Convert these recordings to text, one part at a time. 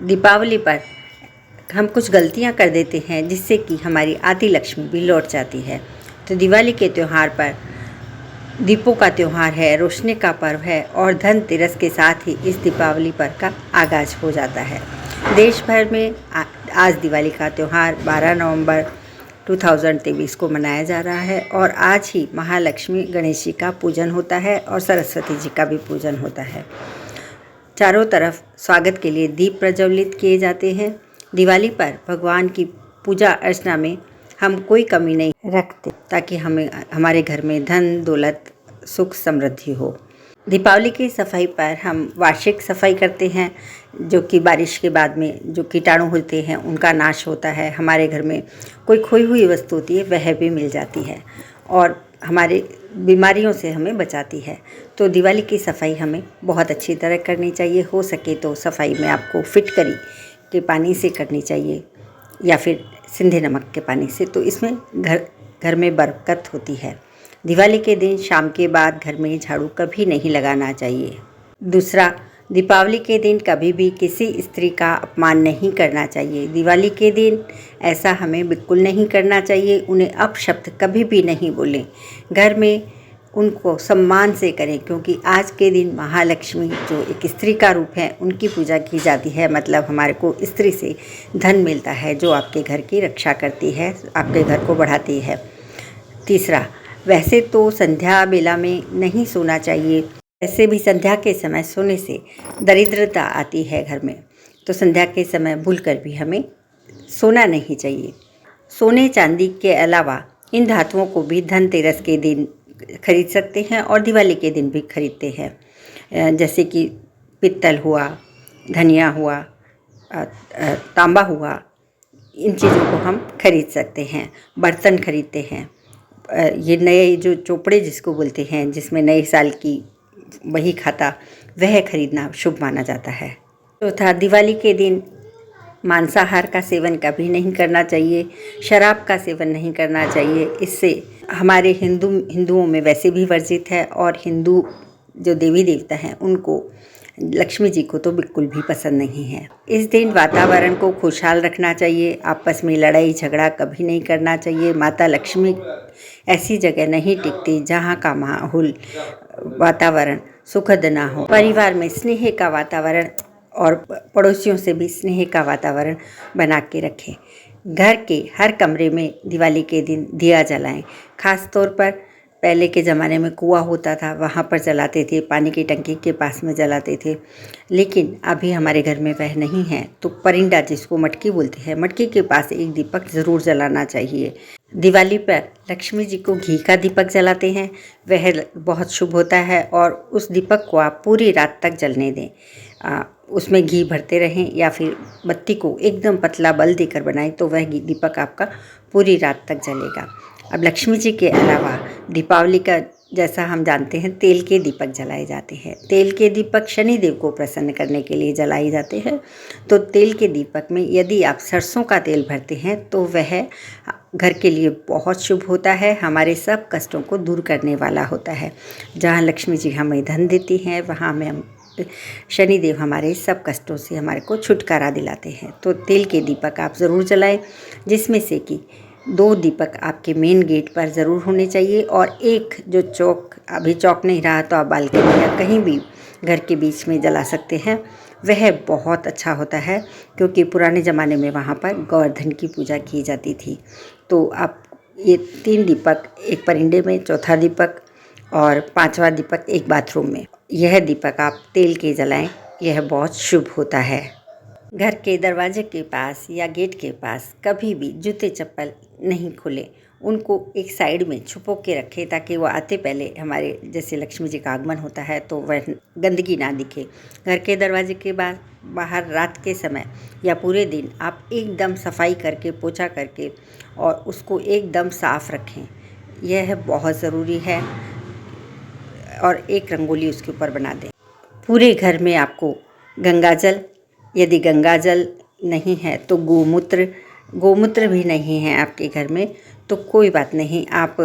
दीपावली पर हम कुछ गलतियां कर देते हैं जिससे कि हमारी आती लक्ष्मी भी लौट जाती है। तो दिवाली के त्यौहार पर दीपों का त्यौहार है, रोशनी का पर्व है और धनतेरस के साथ ही इस दीपावली पर्व का आगाज़ हो जाता है। देश भर में आज दिवाली का त्यौहार 12 नवंबर 2023 को मनाया जा रहा है और आज ही महालक्ष्मी गणेश जी का पूजन होता है और सरस्वती जी का भी पूजन होता है। चारों तरफ स्वागत के लिए दीप प्रज्वलित किए जाते हैं। दिवाली पर भगवान की पूजा अर्चना में हम कोई कमी नहीं रखते ताकि हमारे घर में धन दौलत सुख समृद्धि हो। दीपावली की सफाई पर हम वार्षिक सफाई करते हैं, जो कि बारिश के बाद में जो कीटाणु होते हैं उनका नाश होता है। हमारे घर में कोई खोई हुई वस्तु होती है वह भी मिल जाती है और हमारे बीमारियों से हमें बचाती है। तो दिवाली की सफाई हमें बहुत अच्छी तरह करनी चाहिए। हो सके तो सफाई में आपको फिटकरी के पानी से करनी चाहिए या फिर सिंधे नमक के पानी से, तो इसमें घर में बरकत होती है। दिवाली के दिन शाम के बाद घर में झाड़ू कभी नहीं लगाना चाहिए। दूसरा, दीपावली के दिन कभी भी किसी स्त्री का अपमान नहीं करना चाहिए। दिवाली के दिन ऐसा हमें बिल्कुल नहीं करना चाहिए। उन्हें अपशब्द कभी भी नहीं बोलें। घर में उनको सम्मान से करें, क्योंकि आज के दिन महालक्ष्मी जो एक स्त्री का रूप है उनकी पूजा की जाती है। मतलब हमारे को स्त्री से धन मिलता है जो आपके घर की रक्षा करती है, आपके घर को बढ़ाती है। तीसरा, वैसे तो संध्या बेला में नहीं सोना चाहिए। वैसे भी संध्या के समय सोने से दरिद्रता आती है घर में, तो संध्या के समय भूलकर भी हमें सोना नहीं चाहिए। सोने चांदी के अलावा इन धातुओं को भी धनतेरस के दिन खरीद सकते हैं और दिवाली के दिन भी खरीदते हैं, जैसे कि पित्तल हुआ, धनिया हुआ, तांबा हुआ। इन चीज़ों को हम खरीद सकते हैं। बर्तन खरीदते हैं। ये नए जो चोपड़े जिसको बोलते हैं, जिसमें नए साल की बही खाता, वह खरीदना शुभ माना जाता है। चौथा, दिवाली के दिन मांसाहार का सेवन कभी नहीं करना चाहिए। शराब का सेवन नहीं करना चाहिए। इससे हमारे हिंदुओं में वैसे भी वर्जित है और हिंदू जो देवी देवता हैं उनको, लक्ष्मी जी को तो बिल्कुल भी पसंद नहीं है। इस दिन वातावरण को खुशहाल रखना चाहिए। आपस में लड़ाई झगड़ा कभी नहीं करना चाहिए। माता लक्ष्मी ऐसी जगह नहीं टिकती जहाँ का माहौल वातावरण सुखद ना हो। परिवार में स्नेह का वातावरण और पड़ोसियों से भी स्नेह का वातावरण बना के रखें। घर के हर कमरे में दिवाली के दिन दिया जलाएं। खास तौर पर पहले के ज़माने में कुआं होता था, वहाँ पर जलाते थे, पानी की टंकी के पास में जलाते थे। लेकिन अभी हमारे घर में वह नहीं है, तो परिंदा जिसको मटकी बोलते हैं, मटकी के पास एक दीपक ज़रूर जलाना चाहिए। दिवाली पर लक्ष्मी जी को घी का दीपक जलाते हैं, वह बहुत शुभ होता है और उस दीपक को आप पूरी रात तक जलने दें। उसमें घी भरते रहें या फिर बत्ती को एकदम पतला बल देकर बनाएं, तो वह दीपक आपका पूरी रात तक जलेगा। अब लक्ष्मी जी के अलावा दीपावली का, जैसा हम जानते हैं, तेल के दीपक जलाए जाते हैं। तेल के दीपक शनिदेव को प्रसन्न करने के लिए जलाए जाते हैं। तो तेल के दीपक में यदि आप सरसों का तेल भरते हैं तो वह घर के लिए बहुत शुभ होता है, हमारे सब कष्टों को दूर करने वाला होता है। जहाँ लक्ष्मी जी हमें धन देती हैं, वहाँ हम शनिदेव हमारे सब कष्टों से हमारे को छुटकारा दिलाते हैं। तो तेल के दीपक आप ज़रूर जलाएं, जिसमें से कि 2 दीपक आपके मेन गेट पर ज़रूर होने चाहिए और एक जो चौक, अभी चौक नहीं रहा तो आप बालकनी या कहीं भी घर के बीच में जला सकते हैं। वह बहुत अच्छा होता है, क्योंकि पुराने ज़माने में वहाँ पर गोवर्धन की पूजा की जाती थी। तो आप ये 3 दीपक, एक परिंदे में, चौथा दीपक और 5वां दीपक एक बाथरूम में, यह दीपक आप तेल के जलाएं, यह बहुत शुभ होता है। घर के दरवाजे के पास या गेट के पास कभी भी जूते चप्पल नहीं खोलें। उनको एक साइड में छुपो के रखें ताकि वो आते पहले हमारे, जैसे लक्ष्मी जी का आगमन होता है तो वह गंदगी ना दिखे। घर के दरवाजे के बाहर रात के समय या पूरे दिन आप एकदम सफाई करके, पोछा करके और उसको एकदम साफ रखें, यह बहुत ज़रूरी है। और एक रंगोली उसके ऊपर बना दें। पूरे घर में आपको गंगाजल, यदि गंगाजल नहीं है तो गोमूत्र भी नहीं है आपके घर में तो कोई बात नहीं, आप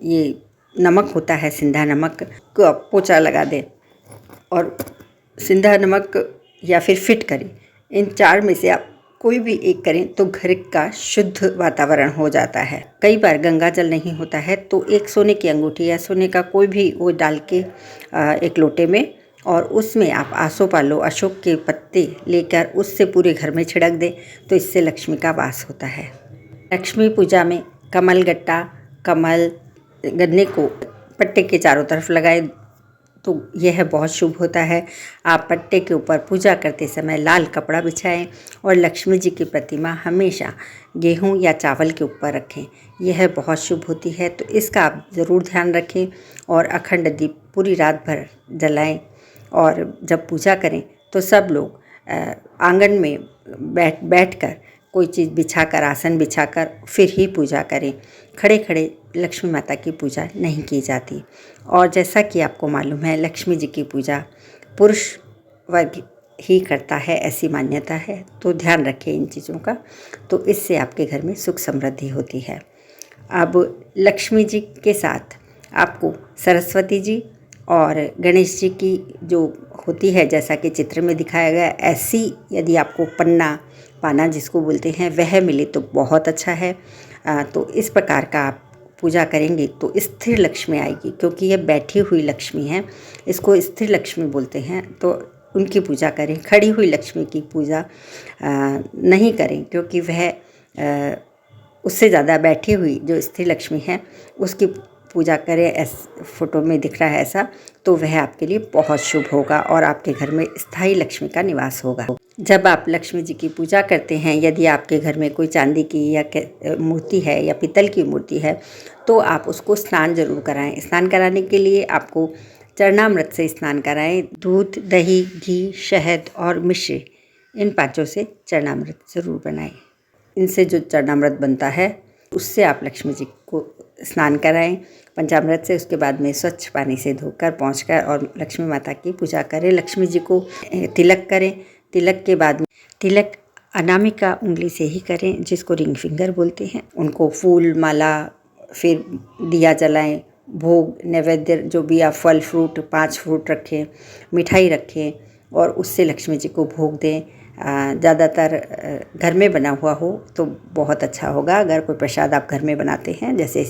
ये नमक होता है, सिंधा नमक को आप पोछा लगा दें और सिंधा नमक या फिर फिटकरी इन 4 में से आप कोई भी एक करें तो घर का शुद्ध वातावरण हो जाता है। कई बार गंगा जल नहीं होता है तो एक सोने की अंगूठी या सोने का कोई भी वो डाल के एक लोटे में, और उसमें आप आसोपालो अशोक के पत्ते लेकर उससे पूरे घर में छिड़क दें तो इससे लक्ष्मी का वास होता है। लक्ष्मी पूजा में कमल गट्टा, कमल गन्ने को पट्टे के चारों तरफ लगाएं तो यह बहुत शुभ होता है। आप पट्टे के ऊपर पूजा करते समय लाल कपड़ा बिछाएं और लक्ष्मी जी की प्रतिमा हमेशा गेहूं या चावल के ऊपर रखें, यह बहुत शुभ होती है। तो इसका आप ज़रूर ध्यान रखें और अखंड दीप पूरी रात भर जलाएं। और जब पूजा करें तो सब लोग आंगन में बैठकर कोई चीज़ बिछाकर, आसन बिछाकर फिर ही पूजा करें। खड़े खड़े लक्ष्मी माता की पूजा नहीं की जाती। और जैसा कि आपको मालूम है, लक्ष्मी जी की पूजा पुरुष वर्ग ही करता है, ऐसी मान्यता है। तो ध्यान रखें इन चीज़ों का, तो इससे आपके घर में सुख समृद्धि होती है। अब लक्ष्मी जी के साथ आपको सरस्वती जी और गणेश जी की जो होती है, जैसा कि चित्र में दिखाया गया, ऐसी यदि आपको पन्ना पाना जिसको बोलते हैं वह मिले तो बहुत अच्छा है। तो इस प्रकार का आप पूजा करेंगे तो स्थिर लक्ष्मी आएगी, क्योंकि यह बैठी हुई लक्ष्मी है, इसको स्थिर लक्ष्मी बोलते हैं। तो उनकी पूजा करें। खड़ी हुई लक्ष्मी की पूजा नहीं करें, क्योंकि वह उससे ज़्यादा बैठी हुई जो स्थिर लक्ष्मी है उसकी पूजा करें। फोटो में दिख रहा है ऐसा, तो वह आपके लिए बहुत शुभ होगा और आपके घर में स्थायी लक्ष्मी का निवास होगा। जब आप लक्ष्मी जी की पूजा करते हैं, यदि आपके घर में कोई चांदी की या मूर्ति है या पीतल की मूर्ति है, तो आप उसको स्नान जरूर कराएं। स्नान कराने के लिए आपको चरणामृत से स्नान कराएं। दूध, दही, घी, शहद और मिश्री, इन 5 से चरणामृत ज़रूर बनाएं। इनसे जो चरणामृत बनता है उससे आप लक्ष्मी जी को स्नान कराएं पंचामृत से। उसके बाद में स्वच्छ पानी से धोकर पहुँचकर और लक्ष्मी माता की पूजा करें। लक्ष्मी जी को तिलक करें। तिलक के बाद में तिलक अनामिका उंगली से ही करें, जिसको रिंग फिंगर बोलते हैं। उनको फूल माला, फिर दिया जलाएं, भोग नैवेद्य जो भी आप फल फ्रूट 5 फ्रूट रखें, मिठाई रखें और उससे लक्ष्मी जी को भोग दें। ज़्यादातर घर में बना हुआ हो तो बहुत अच्छा होगा। अगर कोई प्रसाद आप घर में बनाते हैं, जैसे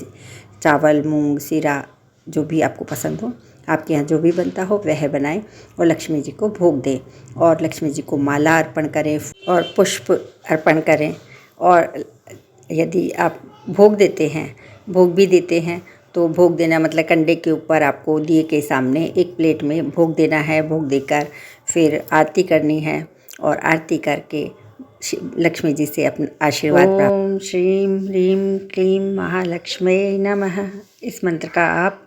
चावल, मूंग, सीरा, जो भी आपको पसंद हो, आपके यहाँ जो भी बनता हो वह बनाएं और लक्ष्मी जी को भोग दें। और लक्ष्मी जी को माला अर्पण करें और पुष्प अर्पण करें। और यदि आप भोग देते हैं, भोग भी देते हैं, तो भोग देना मतलब कंडे के ऊपर आपको दिए के सामने एक प्लेट में भोग देना है। भोग देकर फिर आरती करनी है और आरती करके लक्ष्मी जी से अपना आशीर्वाद प्राप्त। ओम श्रीम ह्रीम क्लीम महालक्ष्मी नमः। इस मंत्र का आप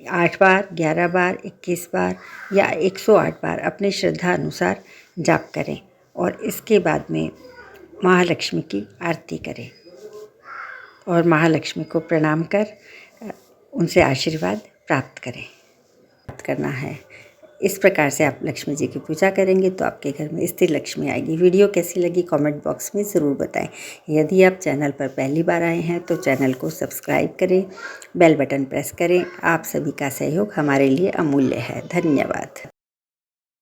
8 बार, 11 बार, 21 बार या 108 बार अपनी श्रद्धा अनुसार जाप करें और इसके बाद में महालक्ष्मी की आरती करें और महालक्ष्मी को प्रणाम कर उनसे आशीर्वाद प्राप्त करना है। इस प्रकार से आप लक्ष्मी जी की पूजा करेंगे तो आपके घर में स्थिर लक्ष्मी आएगी। वीडियो कैसी लगी कमेंट बॉक्स में ज़रूर बताएं। यदि आप चैनल पर पहली बार आए हैं तो चैनल को सब्सक्राइब करें, बेल बटन प्रेस करें। आप सभी का सहयोग हमारे लिए अमूल्य है। धन्यवाद।